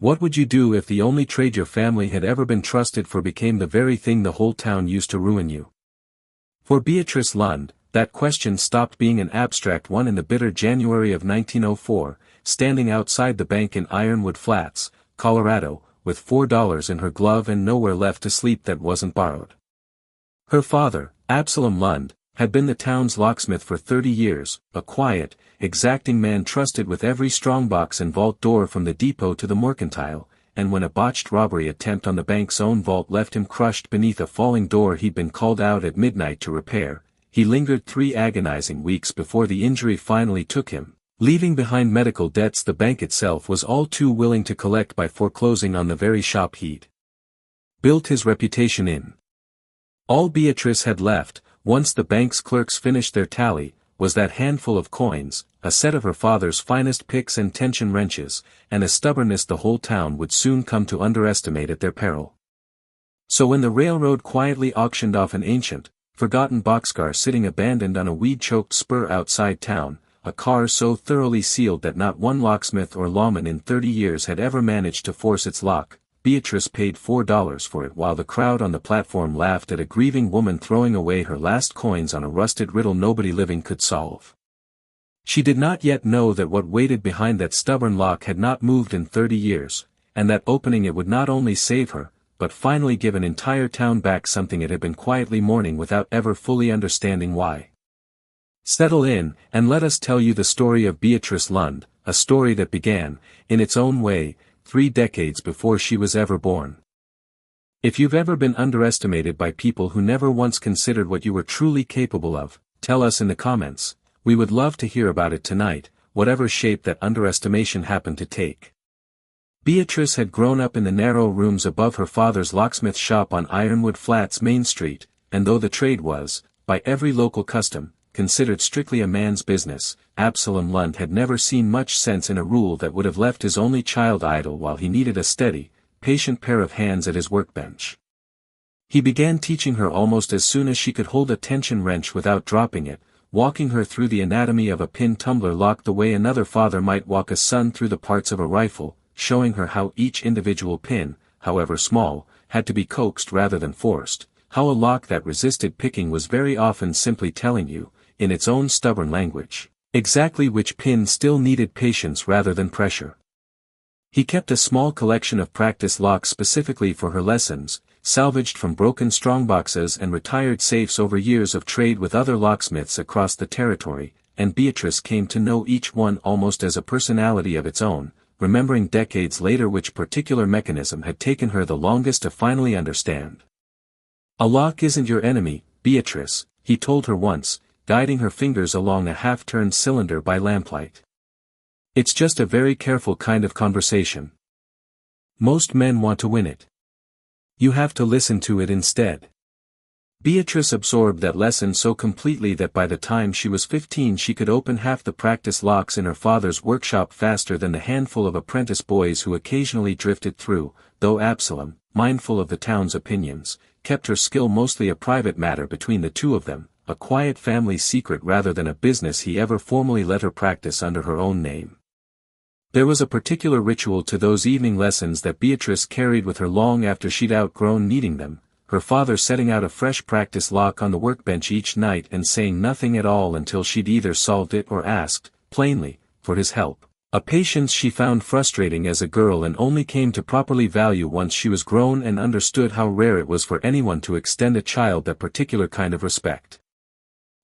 What would you do if the only trade your family had ever been trusted for became the very thing the whole town used to ruin you? For Beatrice Lund, that question stopped being an abstract one in the bitter January of 1904, standing outside the bank in Ironwood Flats, Colorado, with $4 in her glove and nowhere left to sleep that wasn't borrowed. Her father, Absalom Lund, had been the town's locksmith for 30 years, a quiet, exacting man trusted with every strongbox and vault door from the depot to the mercantile, and when a botched robbery attempt on the bank's own vault left him crushed beneath a falling door he'd been called out at midnight to repair, he lingered 3 agonizing weeks before the injury finally took him, leaving behind medical debts the bank itself was all too willing to collect by foreclosing on the very shop he'd built his reputation in. All Beatrice had left, once the bank's clerks finished their tally, was that handful of coins, a set of her father's finest picks and tension wrenches, and a stubbornness the whole town would soon come to underestimate at their peril. So when the railroad quietly auctioned off an ancient, forgotten boxcar sitting abandoned on a weed-choked spur outside town, a car so thoroughly sealed that not one locksmith or lawman in 30 years had ever managed to force its lock, Beatrice paid $4 for it while the crowd on the platform laughed at a grieving woman throwing away her last coins on a rusted riddle nobody living could solve. She did not yet know that what waited behind that stubborn lock had not moved in 30 years, and that opening it would not only save her, but finally give an entire town back something it had been quietly mourning without ever fully understanding why. Settle in, and let us tell you the story of Beatrice Lund, a story that began, in its own way, 3 decades before she was ever born. If you've ever been underestimated by people who never once considered what you were truly capable of, tell us in the comments. We would love to hear about it tonight, whatever shape that underestimation happened to take. Beatrice had grown up in the narrow rooms above her father's locksmith shop on Ironwood Flats Main Street, and though the trade was, by every local custom, considered strictly a man's business, Absalom Lund had never seen much sense in a rule that would have left his only child idle while he needed a steady, patient pair of hands at his workbench. He began teaching her almost as soon as she could hold a tension wrench without dropping it, walking her through the anatomy of a pin tumbler lock the way another father might walk a son through the parts of a rifle, showing her how each individual pin, however small, had to be coaxed rather than forced, how a lock that resisted picking was very often simply telling you, in its own stubborn language, exactly which pin still needed patience rather than pressure. He kept a small collection of practice locks specifically for her lessons, salvaged from broken strongboxes and retired safes over years of trade with other locksmiths across the territory, and Beatrice came to know each one almost as a personality of its own, remembering decades later which particular mechanism had taken her the longest to finally understand. "A lock isn't your enemy, Beatrice," he told her once, guiding her fingers along a half-turned cylinder by lamplight. "It's just a very careful kind of conversation. Most men want to win it. You have to listen to it instead." Beatrice absorbed that lesson so completely that by the time she was 15 she could open half the practice locks in her father's workshop faster than the handful of apprentice boys who occasionally drifted through, though Absalom, mindful of the town's opinions, kept her skill mostly a private matter between the two of them, a quiet family secret rather than a business he ever formally let her practice under her own name. There was a particular ritual to those evening lessons that Beatrice carried with her long after she'd outgrown needing them, her father setting out a fresh practice lock on the workbench each night and saying nothing at all until she'd either solved it or asked, plainly, for his help, a patience she found frustrating as a girl and only came to properly value once she was grown and understood how rare it was for anyone to extend a child that particular kind of respect.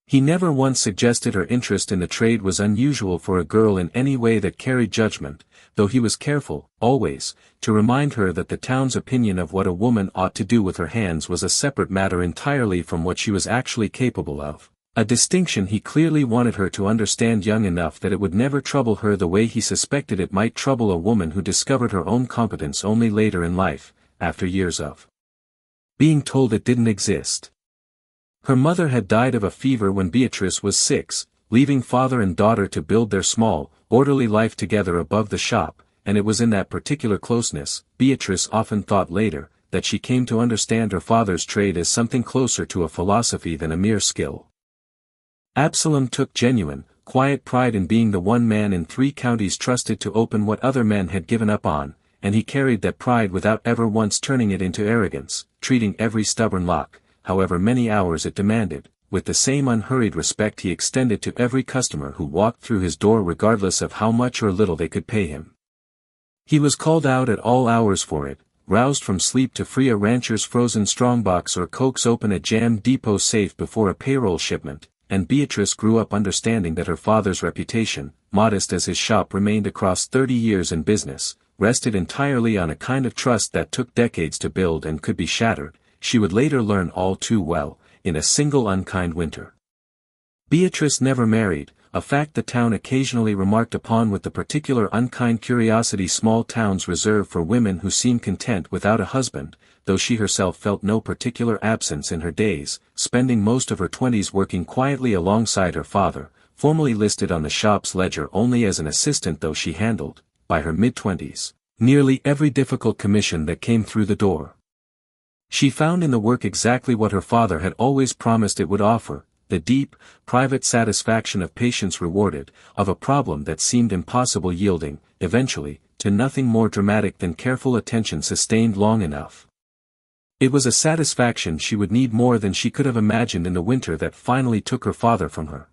He never once suggested her interest in the trade was unusual for a girl in any way that carried judgment, though he was careful, always, to remind her that the town's opinion of what a woman ought to do with her hands was a separate matter entirely from what she was actually capable of, a distinction he clearly wanted her to understand young enough that it would never trouble her the way he suspected it might trouble a woman who discovered her own competence only later in life, after years of being told it didn't exist. Her mother had died of a fever when Beatrice was 6, leaving father and daughter to build their small, orderly life together above the shop, and it was in that particular closeness, Beatrice often thought later, that she came to understand her father's trade as something closer to a philosophy than a mere skill. Absalom took genuine, quiet pride in being the one man in 3 counties trusted to open what other men had given up on, and he carried that pride without ever once turning it into arrogance, treating every stubborn lock, however many hours it demanded, with the same unhurried respect he extended to every customer who walked through his door regardless of how much or little they could pay him. He was called out at all hours for it, roused from sleep to free a rancher's frozen strongbox or coax open a jammed depot safe before a payroll shipment, and Beatrice grew up understanding that her father's reputation, modest as his shop remained across 30 years in business, rested entirely on a kind of trust that took decades to build and could be shattered, she would later learn all too well, in a single unkind winter. Beatrice never married, a fact the town occasionally remarked upon with the particular unkind curiosity small towns reserve for women who seem content without a husband, though she herself felt no particular absence in her days, spending most of her 20s working quietly alongside her father, formerly listed on the shop's ledger only as an assistant though she handled, by her mid-20s, nearly every difficult commission that came through the door. She found in the work exactly what her father had always promised it would offer, the deep, private satisfaction of patience rewarded, of a problem that seemed impossible yielding, eventually, to nothing more dramatic than careful attention sustained long enough. It was a satisfaction she would need more than she could have imagined in the winter that finally took her father from her.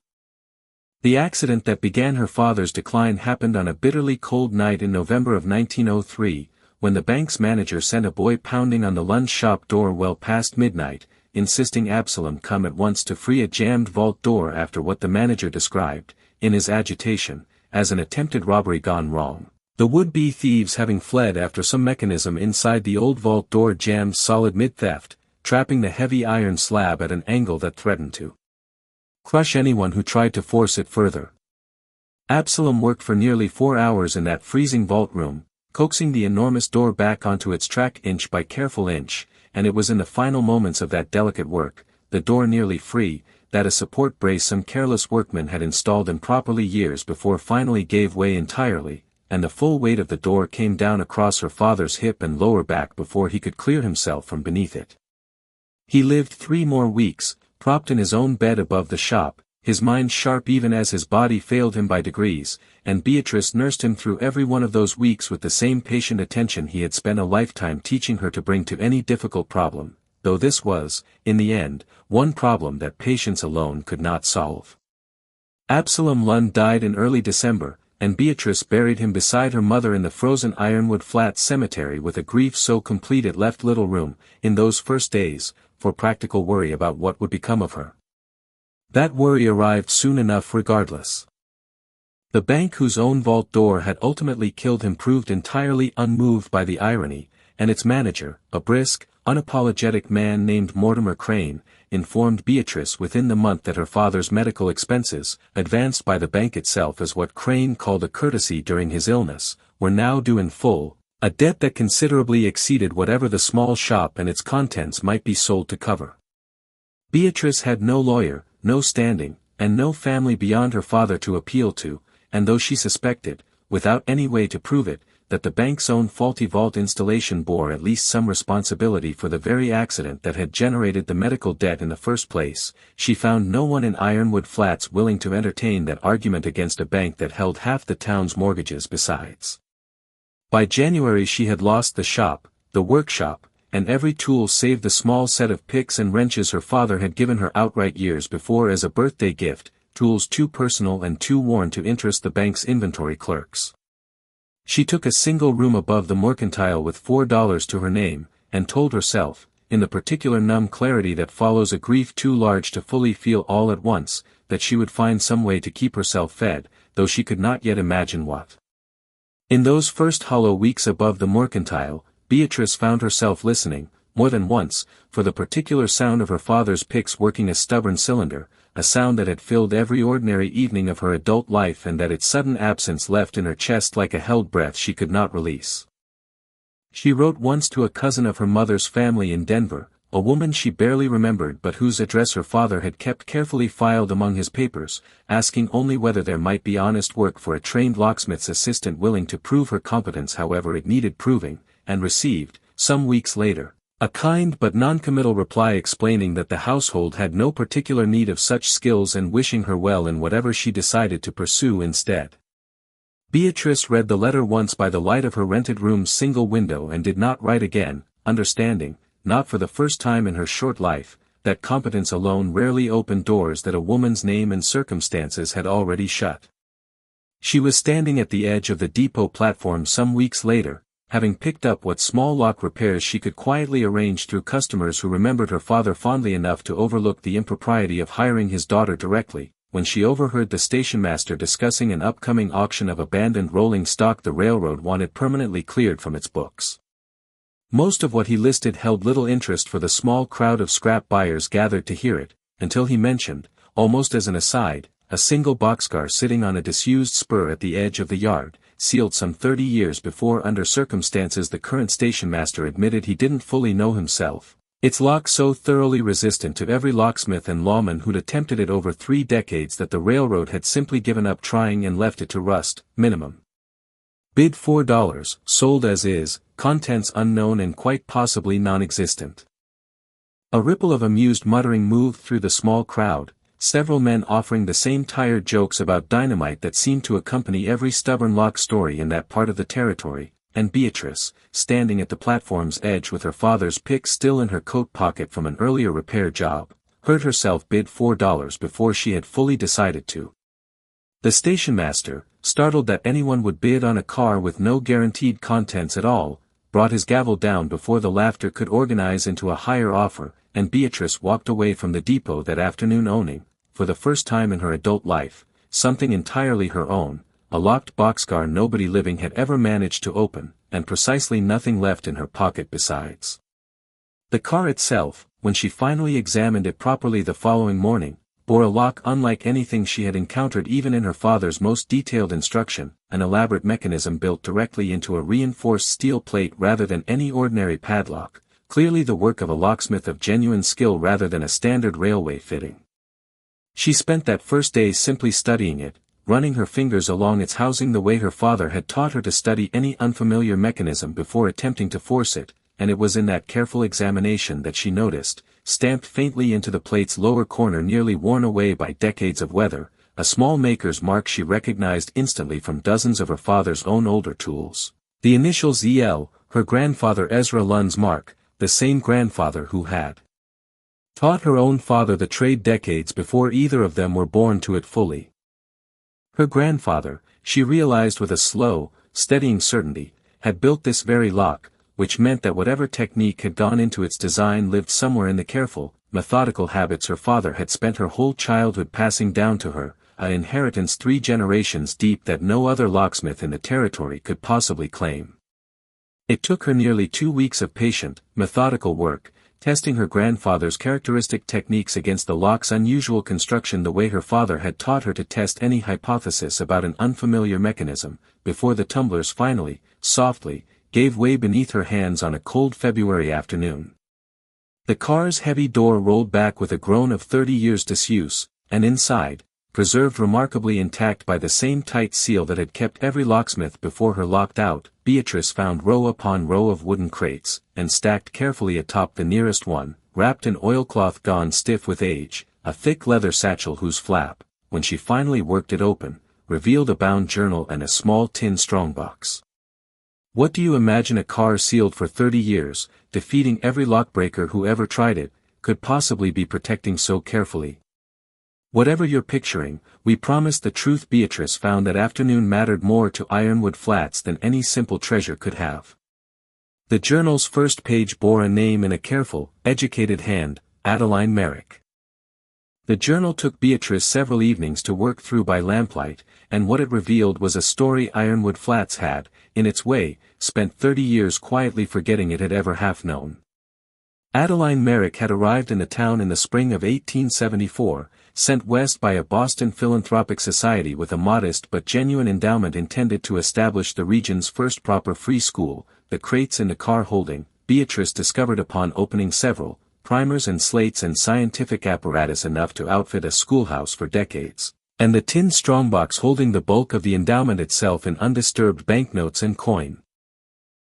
The accident that began her father's decline happened on a bitterly cold night in November of 1903, when the bank's manager sent a boy pounding on the Lund shop door well past midnight, insisting Absalom come at once to free a jammed vault door after what the manager described, in his agitation, as an attempted robbery gone wrong, the would-be thieves having fled after some mechanism inside the old vault door jammed solid mid-theft, trapping the heavy iron slab at an angle that threatened to crush anyone who tried to force it further. Absalom worked for nearly 4 hours in that freezing vault room, coaxing the enormous door back onto its track inch by careful inch, and it was in the final moments of that delicate work, the door nearly free, that a support brace some careless workman had installed improperly years before finally gave way entirely, and the full weight of the door came down across her father's hip and lower back before he could clear himself from beneath it. He lived 3 more weeks, propped in his own bed above the shop, his mind sharp even as his body failed him by degrees, and Beatrice nursed him through every one of those weeks with the same patient attention he had spent a lifetime teaching her to bring to any difficult problem, though this was, in the end, one problem that patience alone could not solve. Absalom Lund died in early December, and Beatrice buried him beside her mother in the frozen Ironwood Flats cemetery with a grief so complete it left little room, in those first days, for practical worry about what would become of her. That worry arrived soon enough regardless. The bank whose own vault door had ultimately killed him proved entirely unmoved by the irony, and its manager, a brisk, unapologetic man named Mortimer Crane, informed Beatrice within the month that her father's medical expenses, advanced by the bank itself as what Crane called a courtesy during his illness, were now due in full, a debt that considerably exceeded whatever the small shop and its contents might be sold to cover. Beatrice had no lawyer, no standing, and no family beyond her father to appeal to, and though she suspected, without any way to prove it, that the bank's own faulty vault installation bore at least some responsibility for the very accident that had generated the medical debt in the first place, she found no one in Ironwood Flats willing to entertain that argument against a bank that held half the town's mortgages besides. By January she had lost the shop, the workshop, and every tool save the small set of picks and wrenches her father had given her outright years before as a birthday gift, tools too personal and too worn to interest the bank's inventory clerks. She took a single room above the mercantile with $4 to her name, and told herself, in the particular numb clarity that follows a grief too large to fully feel all at once, that she would find some way to keep herself fed, though she could not yet imagine what. In those first hollow weeks above the mercantile, Beatrice found herself listening, more than once, for the particular sound of her father's picks working a stubborn cylinder, a sound that had filled every ordinary evening of her adult life and that its sudden absence left in her chest like a held breath she could not release. She wrote once to a cousin of her mother's family in Denver, a woman she barely remembered but whose address her father had kept carefully filed among his papers, asking only whether there might be honest work for a trained locksmith's assistant willing to prove her competence however it needed proving, and received, some weeks later, a kind but non-committal reply explaining that the household had no particular need of such skills and wishing her well in whatever she decided to pursue instead. Beatrice read the letter once by the light of her rented room's single window and did not write again, understanding, not for the first time in her short life, that competence alone rarely opened doors that a woman's name and circumstances had already shut. She was standing at the edge of the depot platform some weeks later, having picked up what small lock repairs she could quietly arrange through customers who remembered her father fondly enough to overlook the impropriety of hiring his daughter directly, when she overheard the stationmaster discussing an upcoming auction of abandoned rolling stock the railroad wanted permanently cleared from its books. Most of what he listed held little interest for the small crowd of scrap buyers gathered to hear it, until he mentioned, almost as an aside, a single boxcar sitting on a disused spur at the edge of the yard, sealed some 30 years before under circumstances the current stationmaster admitted he didn't fully know himself, its lock so thoroughly resistant to every locksmith and lawman who'd attempted it over 3 decades that the railroad had simply given up trying and left it to rust, minimum. Bid $4, sold as is, contents unknown and quite possibly non-existent. A ripple of amused muttering moved through the small crowd, several men offering the same tired jokes about dynamite that seemed to accompany every stubborn lock story in that part of the territory, and Beatrice, standing at the platform's edge with her father's pick still in her coat pocket from an earlier repair job, heard herself bid $4 before she had fully decided to. The stationmaster, startled that anyone would bid on a car with no guaranteed contents at all, brought his gavel down before the laughter could organize into a higher offer, and Beatrice walked away from the depot that afternoon owning, for the first time in her adult life, something entirely her own, a locked boxcar nobody living had ever managed to open, and precisely nothing left in her pocket besides. The car itself, when she finally examined it properly the following morning, bore a lock unlike anything she had encountered even in her father's most detailed instruction, an elaborate mechanism built directly into a reinforced steel plate rather than any ordinary padlock, clearly the work of a locksmith of genuine skill rather than a standard railway fitting. She spent that first day simply studying it, running her fingers along its housing the way her father had taught her to study any unfamiliar mechanism before attempting to force it, and it was in that careful examination that she noticed, stamped faintly into the plate's lower corner nearly worn away by decades of weather, a small maker's mark she recognized instantly from dozens of her father's own older tools. The initials EL, her grandfather Ezra Lund's mark, the same grandfather who had taught her own father the trade decades before either of them were born to it fully. Her grandfather, she realized with a slow, steadying certainty, had built this very lock, which meant that whatever technique had gone into its design lived somewhere in the careful, methodical habits her father had spent her whole childhood passing down to her, an inheritance 3 generations deep that no other locksmith in the territory could possibly claim. It took her nearly 2 weeks of patient, methodical work, testing her grandfather's characteristic techniques against the lock's unusual construction the way her father had taught her to test any hypothesis about an unfamiliar mechanism, before the tumblers finally, softly, gave way beneath her hands on a cold February afternoon. The car's heavy door rolled back with a groan of 30 years' disuse, and inside, preserved remarkably intact by the same tight seal that had kept every locksmith before her locked out, Beatrice found row upon row of wooden crates, and stacked carefully atop the nearest one, wrapped in oilcloth gone stiff with age, a thick leather satchel whose flap, when she finally worked it open, revealed a bound journal and a small tin strongbox. What do you imagine a car sealed for 30 years, defeating every lockbreaker who ever tried it, could possibly be protecting so carefully? Whatever you're picturing, we promise the truth. Beatrice found that afternoon mattered more to Ironwood Flats than any simple treasure could have. The journal's first page bore a name in a careful, educated hand, Adeline Merrick. The journal took Beatrice several evenings to work through by lamplight, and what it revealed was a story Ironwood Flats had, in its way, spent 30 years quietly forgetting it had ever half known. Adeline Merrick had arrived in the town in the spring of 1874, sent west by a Boston philanthropic society with a modest but genuine endowment intended to establish the region's first proper free school. The crates in the car holding, Beatrice discovered upon opening several, primers and slates and scientific apparatus enough to outfit a schoolhouse for decades, and the tin strongbox holding the bulk of the endowment itself in undisturbed banknotes and coin.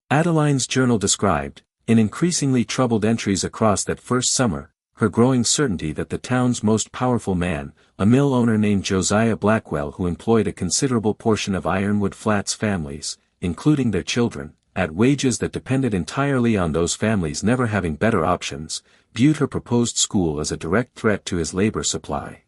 Adeline's journal described, in increasingly troubled entries across that first summer, her growing certainty that the town's most powerful man, a mill owner named Josiah Blackwell who employed a considerable portion of Ironwood Flats families, including their children, at wages that depended entirely on those families never having better options, viewed her proposed school as a direct threat to his labor supply.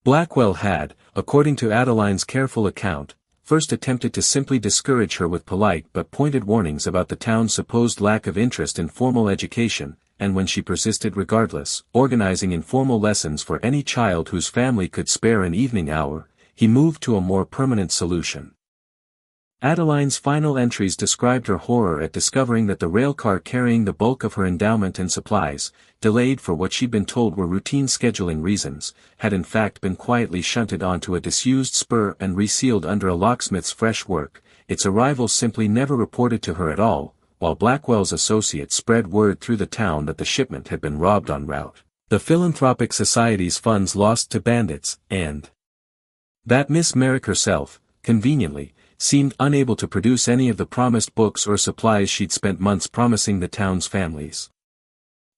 Blackwell had, according to Adeline's careful account, first attempted to simply discourage her with polite but pointed warnings about the town's supposed lack of interest in formal education, and when she persisted regardless, organizing informal lessons for any child whose family could spare an evening hour, he moved to a more permanent solution. Adeline's final entries described her horror at discovering that the railcar carrying the bulk of her endowment and supplies, delayed for what she'd been told were routine scheduling reasons, had in fact been quietly shunted onto a disused spur and resealed under a locksmith's fresh work, its arrival simply never reported to her at all, while Blackwell's associates spread word through the town that the shipment had been robbed en route, the Philanthropic Society's funds lost to bandits, and that Miss Merrick herself, conveniently, seemed unable to produce any of the promised books or supplies she'd spent months promising the town's families.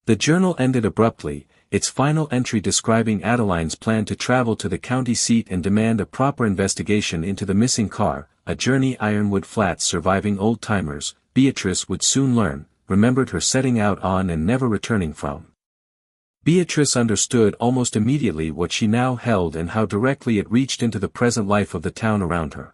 The journal ended abruptly, its final entry describing Adeline's plan to travel to the county seat and demand a proper investigation into the missing car, a journey Ironwood Flats surviving old-timers, Beatrice would soon learn, remembered her setting out on and never returning from. Beatrice understood almost immediately what she now held and how directly it reached into the present life of the town around her.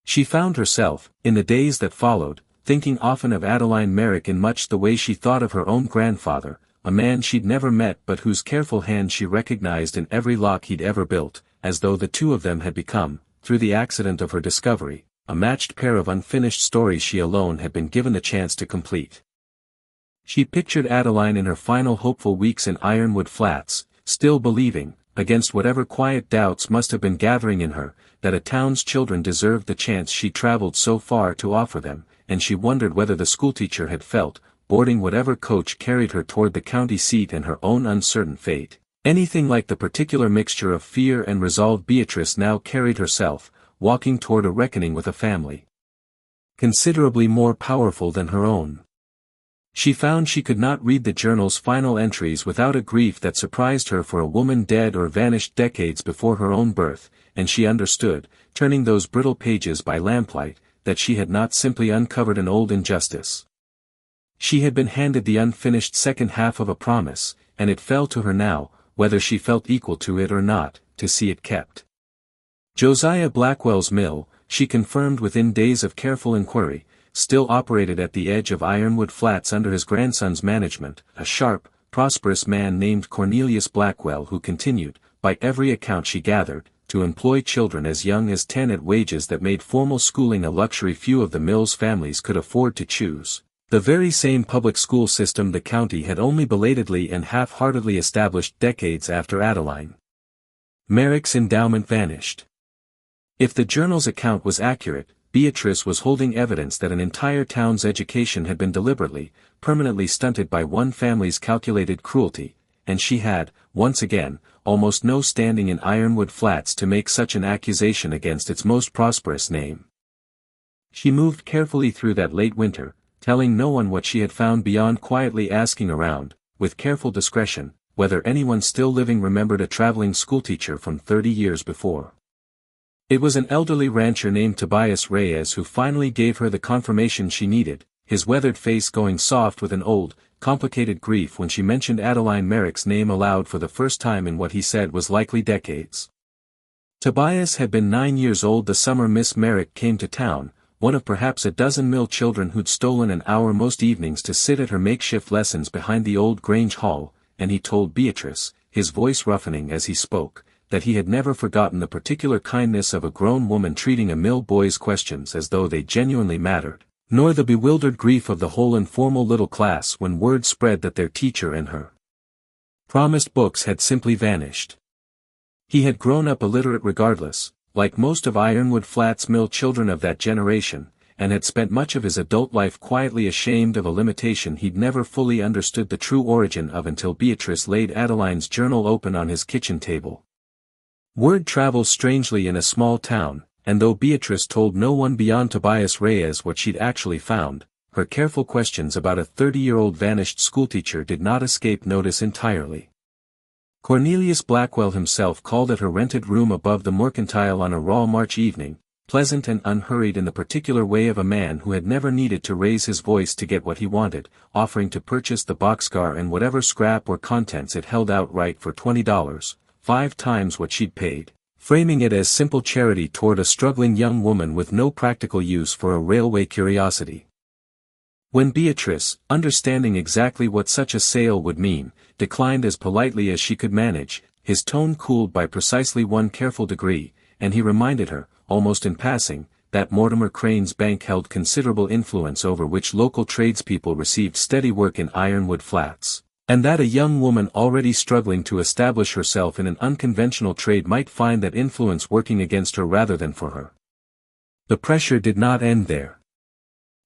She found herself, in the days that followed, thinking often of Adeline Merrick in much the way she thought of her own grandfather, a man she'd never met but whose careful hand she recognized in every lock he'd ever built, as though the two of them had become, through the accident of her discovery, a matched pair of unfinished stories she alone had been given the chance to complete. She pictured Adeline in her final hopeful weeks in Ironwood Flats, still believing, against whatever quiet doubts must have been gathering in her, that a town's children deserved the chance she traveled so far to offer them, and she wondered whether the schoolteacher had felt, boarding whatever coach carried her toward the county seat and her own uncertain fate, anything like the particular mixture of fear and resolve Beatrice now carried herself, walking toward a reckoning with a family considerably more powerful than her own. She found she could not read the journal's final entries without a grief that surprised her for a woman dead or vanished decades before her own birth, and she understood, turning those brittle pages by lamplight, that she had not simply uncovered an old injustice. She had been handed the unfinished second half of a promise, and it fell to her now, whether she felt equal to it or not, to see it kept. Josiah Blackwell's mill, she confirmed within days of careful inquiry, still operated at the edge of Ironwood Flats under his grandson's management, a sharp, prosperous man named Cornelius Blackwell who continued, by every account she gathered, to employ children as young as 10 at wages that made formal schooling a luxury few of the mill's families could afford to choose, the very same public school system the county had only belatedly and half-heartedly established decades after Adeline Merrick's endowment vanished. If the journal's account was accurate, Beatrice was holding evidence that an entire town's education had been deliberately, permanently stunted by one family's calculated cruelty, and she had, once again, almost no standing in Ironwood Flats to make such an accusation against its most prosperous name. She moved carefully through that late winter, telling no one what she had found beyond quietly asking around, with careful discretion, whether anyone still living remembered a traveling schoolteacher from 30 years before. It was an elderly rancher named Tobias Reyes who finally gave her the confirmation she needed, his weathered face going soft with an old, complicated grief when she mentioned Adeline Merrick's name aloud for the first time in what he said was likely decades. Tobias had been 9 years old the summer Miss Merrick came to town, one of perhaps a dozen mill children who'd stolen an hour most evenings to sit at her makeshift lessons behind the old Grange Hall, and he told Beatrice, his voice roughening as he spoke, that he had never forgotten the particular kindness of a grown woman treating a mill boy's questions as though they genuinely mattered, nor the bewildered grief of the whole informal little class when word spread that their teacher and her promised books had simply vanished. He had grown up illiterate regardless, like most of Ironwood Flats mill children of that generation, and had spent much of his adult life quietly ashamed of a limitation he'd never fully understood the true origin of until Beatrice laid Adeline's journal open on his kitchen table. Word travels strangely in a small town, and though Beatrice told no one beyond Tobias Reyes what she'd actually found, her careful questions about a 30-year-old vanished schoolteacher did not escape notice entirely. Cornelius Blackwell himself called at her rented room above the Mercantile on a raw March evening, pleasant and unhurried in the particular way of a man who had never needed to raise his voice to get what he wanted, offering to purchase the boxcar and whatever scrap or contents it held outright for $20, 5 times what she'd paid, framing it as simple charity toward a struggling young woman with no practical use for a railway curiosity. When Beatrice, understanding exactly what such a sale would mean, declined as politely as she could manage, his tone cooled by precisely one careful degree, and he reminded her, almost in passing, that Mortimer Crane's bank held considerable influence over which local tradespeople received steady work in Ironwood Flats, and that a young woman already struggling to establish herself in an unconventional trade might find that influence working against her rather than for her. The pressure did not end there.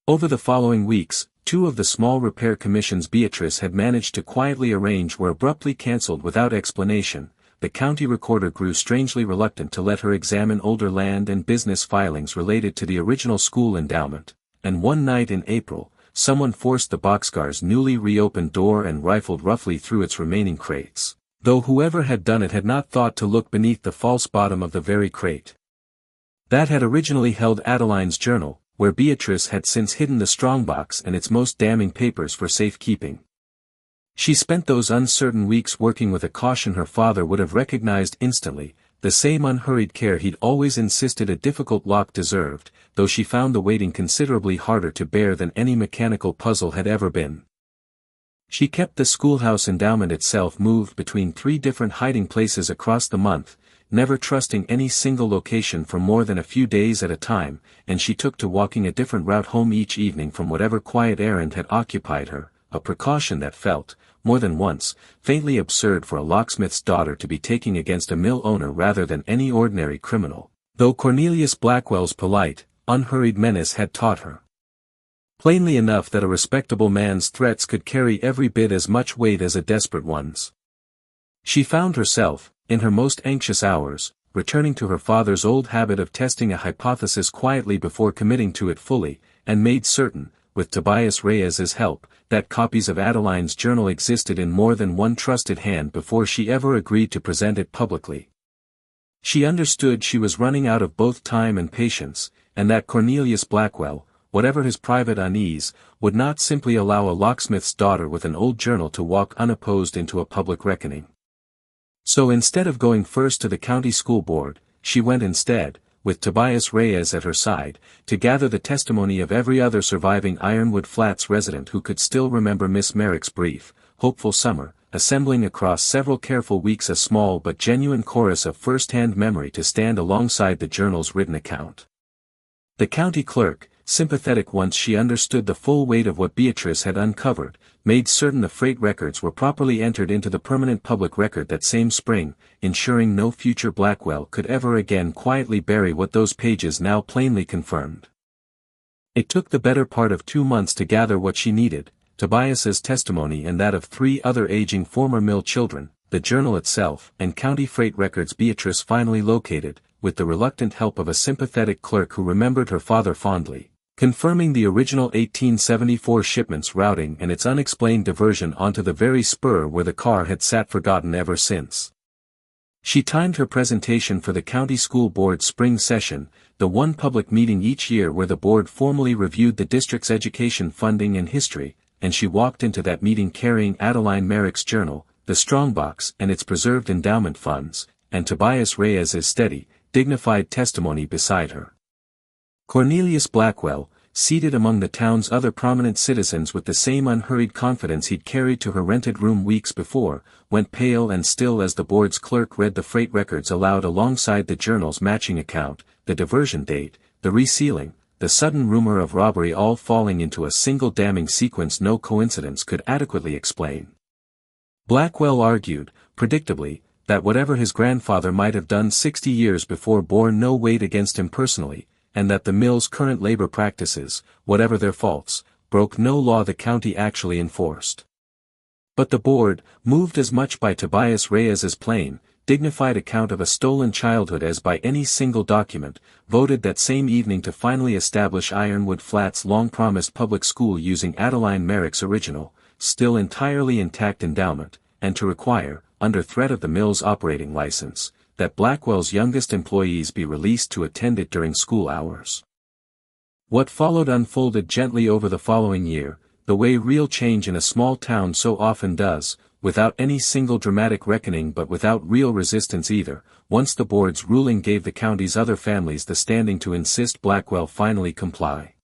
Over the following weeks, 2 of the small repair commissions Beatrice had managed to quietly arrange were abruptly cancelled without explanation. The county recorder grew strangely reluctant to let her examine older land and business filings related to the original school endowment, and one night in April, someone forced the boxcar's newly reopened door and rifled roughly through its remaining crates, though whoever had done it had not thought to look beneath the false bottom of the very crate that had originally held Adeline's journal, where Beatrice had since hidden the strongbox and its most damning papers for safekeeping. She spent those uncertain weeks working with a caution her father would have recognized instantly, the same unhurried care he'd always insisted a difficult lock deserved, though she found the waiting considerably harder to bear than any mechanical puzzle had ever been. She kept the schoolhouse endowment itself moved between 3 different hiding places across the month, never trusting any single location for more than a few days at a time, and she took to walking a different route home each evening from whatever quiet errand had occupied her, a precaution that felt, more than once, faintly absurd for a locksmith's daughter to be taking against a mill owner rather than any ordinary criminal, though Cornelius Blackwell's polite, unhurried menace had taught her plainly enough that a respectable man's threats could carry every bit as much weight as a desperate one's. She found herself, in her most anxious hours, returning to her father's old habit of testing a hypothesis quietly before committing to it fully, and made certain, with Tobias Reyes's help, that copies of Adeline's journal existed in more than one trusted hand before she ever agreed to present it publicly. She understood she was running out of both time and patience, and that Cornelius Blackwell, whatever his private unease, would not simply allow a locksmith's daughter with an old journal to walk unopposed into a public reckoning. So instead of going first to the county school board, she went instead, with Tobias Reyes at her side, to gather the testimony of every other surviving Ironwood Flats resident who could still remember Miss Merrick's brief, hopeful summer, assembling across several careful weeks a small but genuine chorus of first-hand memory to stand alongside the journal's written account. The county clerk, sympathetic once she understood the full weight of what Beatrice had uncovered, made certain the freight records were properly entered into the permanent public record that same spring, ensuring no future Blackwell could ever again quietly bury what those pages now plainly confirmed. It took the better part of 2 months to gather what she needed, Tobias's testimony and that of 3 other aging former mill children, the journal itself, and county freight records Beatrice finally located, with the reluctant help of a sympathetic clerk who remembered her father fondly, confirming the original 1874 shipment's routing and its unexplained diversion onto the very spur where the car had sat forgotten ever since. She timed her presentation for the county school board's spring session, the one public meeting each year where the board formally reviewed the district's education funding and history, and she walked into that meeting carrying Adeline Merrick's journal, the strongbox and its preserved endowment funds, and Tobias Reyes's steady, dignified testimony beside her. Cornelius Blackwell, seated among the town's other prominent citizens with the same unhurried confidence he'd carried to her rented room weeks before, went pale and still as the board's clerk read the freight records aloud alongside the journal's matching account, the diversion date, the resealing, the sudden rumor of robbery, all falling into a single damning sequence no coincidence could adequately explain. Blackwell argued, predictably, that whatever his grandfather might have done 60 years before bore no weight against him personally, and that the mill's current labor practices, whatever their faults, broke no law the county actually enforced. But the board, moved as much by Tobias Reyes's plain, dignified account of a stolen childhood as by any single document, voted that same evening to finally establish Ironwood Flats' long-promised public school using Adeline Merrick's original, still entirely intact endowment, and to require, under threat of the mill's operating license, that Blackwell's youngest employees be released to attend it during school hours. What followed unfolded gently over the following year, the way real change in a small town so often does, without any single dramatic reckoning but without real resistance either, once the board's ruling gave the county's other families the standing to insist Blackwell finally comply.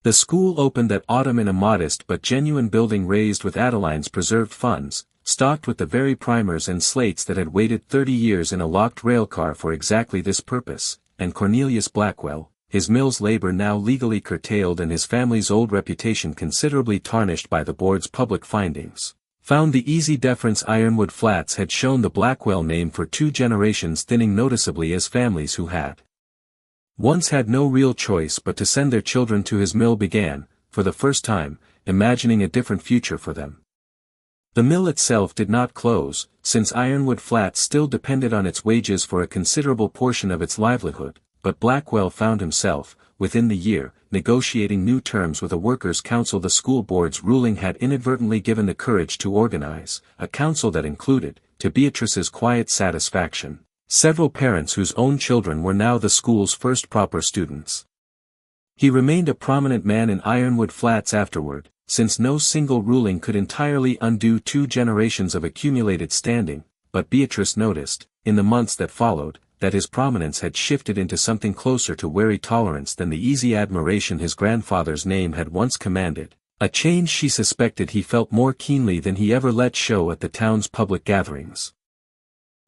The school opened that autumn in a modest but genuine building raised with Adeline's preserved funds, stocked with the very primers and slates that had waited 30 years in a locked railcar for exactly this purpose, and Cornelius Blackwell, his mill's labor now legally curtailed and his family's old reputation considerably tarnished by the board's public findings, found the easy deference Ironwood Flats had shown the Blackwell name for 2 generations thinning noticeably as families who had once had no real choice but to send their children to his mill began, for the first time, imagining a different future for them. The mill itself did not close, since Ironwood Flats still depended on its wages for a considerable portion of its livelihood, but Blackwell found himself, within the year, negotiating new terms with a workers' council the school board's ruling had inadvertently given the courage to organize, a council that included, to Beatrice's quiet satisfaction, several parents whose own children were now the school's first proper students. He remained a prominent man in Ironwood Flats afterward, since no single ruling could entirely undo 2 generations of accumulated standing, but Beatrice noticed, in the months that followed, that his prominence had shifted into something closer to wary tolerance than the easy admiration his grandfather's name had once commanded, a change she suspected he felt more keenly than he ever let show at the town's public gatherings.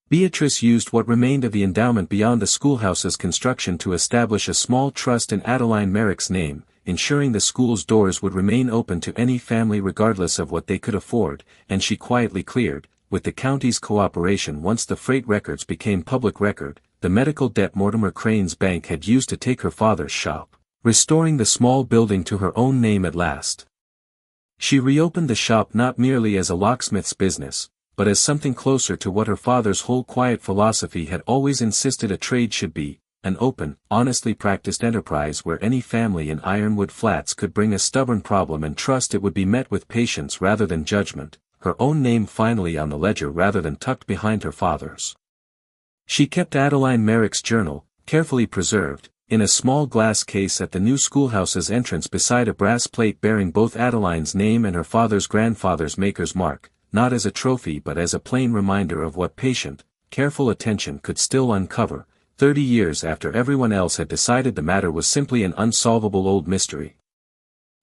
Beatrice used what remained of the endowment beyond the schoolhouse's construction to establish a small trust in Adeline Merrick's name, ensuring the school's doors would remain open to any family regardless of what they could afford, and she quietly cleared, with the county's cooperation once the freight records became public record, the medical debt Mortimer Crane's bank had used to take her father's shop, restoring the small building to her own name at last. She reopened the shop not merely as a locksmith's business, but as something closer to what her father's whole quiet philosophy had always insisted a trade should be, an open, honestly practiced enterprise where any family in Ironwood Flats could bring a stubborn problem and trust it would be met with patience rather than judgment, her own name finally on the ledger rather than tucked behind her father's. She kept Adeline Merrick's journal, carefully preserved, in a small glass case at the new schoolhouse's entrance beside a brass plate bearing both Adeline's name and her father's grandfather's maker's mark, not as a trophy but as a plain reminder of what patient, careful attention could still uncover, 30 years after everyone else had decided the matter was simply an unsolvable old mystery.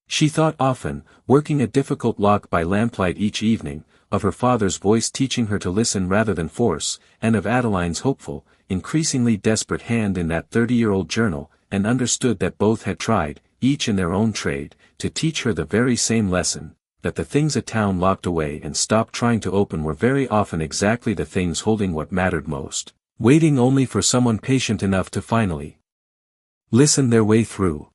She thought often, working a difficult lock by lamplight each evening, of her father's voice teaching her to listen rather than force, and of Adeline's hopeful, increasingly desperate hand in that 30-year-old journal, and understood that both had tried, each in their own trade, to teach her the very same lesson, that the things a town locked away and stopped trying to open were very often exactly the things holding what mattered most, waiting only for someone patient enough to finally listen their way through.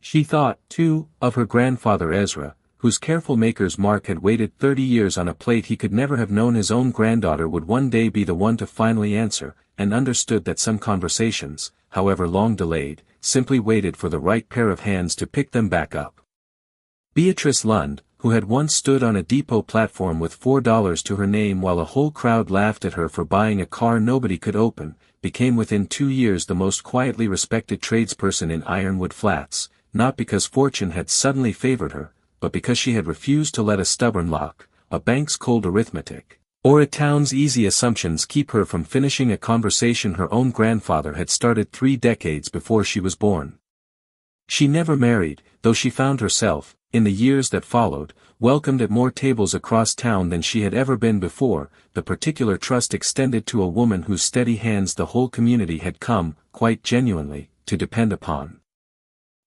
She thought, too, of her grandfather Ezra, whose careful maker's mark had waited 30 years on a plate he could never have known his own granddaughter would one day be the one to finally answer, and understood that some conversations, however long delayed, simply waited for the right pair of hands to pick them back up. Beatrice Lund, who had once stood on a depot platform with $4 to her name while a whole crowd laughed at her for buying a car nobody could open, became within 2 years the most quietly respected tradesperson in Ironwood Flats, not because fortune had suddenly favored her, but because she had refused to let a stubborn lock, a bank's cold arithmetic, or a town's easy assumptions keep her from finishing a conversation her own grandfather had started 3 decades before she was born. She never married, though she found herself, in the years that followed, welcomed at more tables across town than she had ever been before, the particular trust extended to a woman whose steady hands the whole community had come, quite genuinely, to depend upon.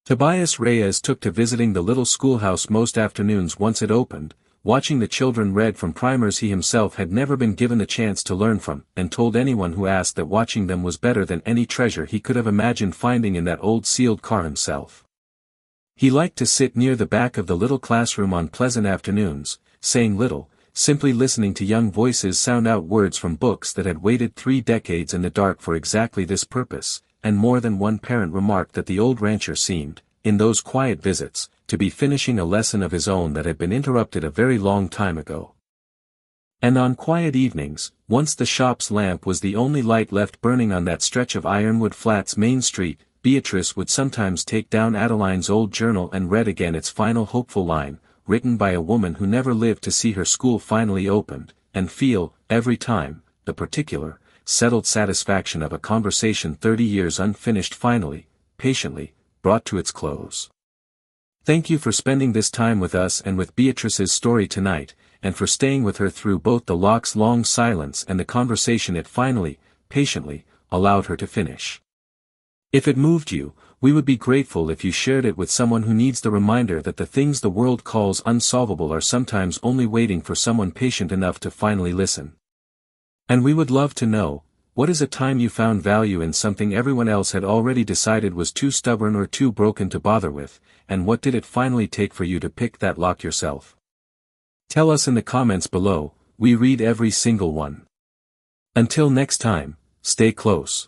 Tobias Reyes took to visiting the little schoolhouse most afternoons once it opened, watching the children read from primers he himself had never been given a chance to learn from, and told anyone who asked that watching them was better than any treasure he could have imagined finding in that old sealed car himself. He liked to sit near the back of the little classroom on pleasant afternoons, saying little, simply listening to young voices sound out words from books that had waited 3 decades in the dark for exactly this purpose, and more than one parent remarked that the old rancher seemed, in those quiet visits, to be finishing a lesson of his own that had been interrupted a very long time ago. And on quiet evenings, once the shop's lamp was the only light left burning on that stretch of Ironwood Flats Main Street, Beatrice would sometimes take down Adeline's old journal and read again its final hopeful line, written by a woman who never lived to see her school finally opened, and feel, every time, the particular, settled satisfaction of a conversation 30 years unfinished finally, patiently, brought to its close. Thank you for spending this time with us and with Beatrice's story tonight, and for staying with her through both the lock's long silence and the conversation it finally, patiently, allowed her to finish. If it moved you, we would be grateful if you shared it with someone who needs the reminder that the things the world calls unsolvable are sometimes only waiting for someone patient enough to finally listen. And we would love to know, what is a time you found value in something everyone else had already decided was too stubborn or too broken to bother with, and what did it finally take for you to pick that lock yourself? Tell us in the comments below, we read every single one. Until next time, stay close.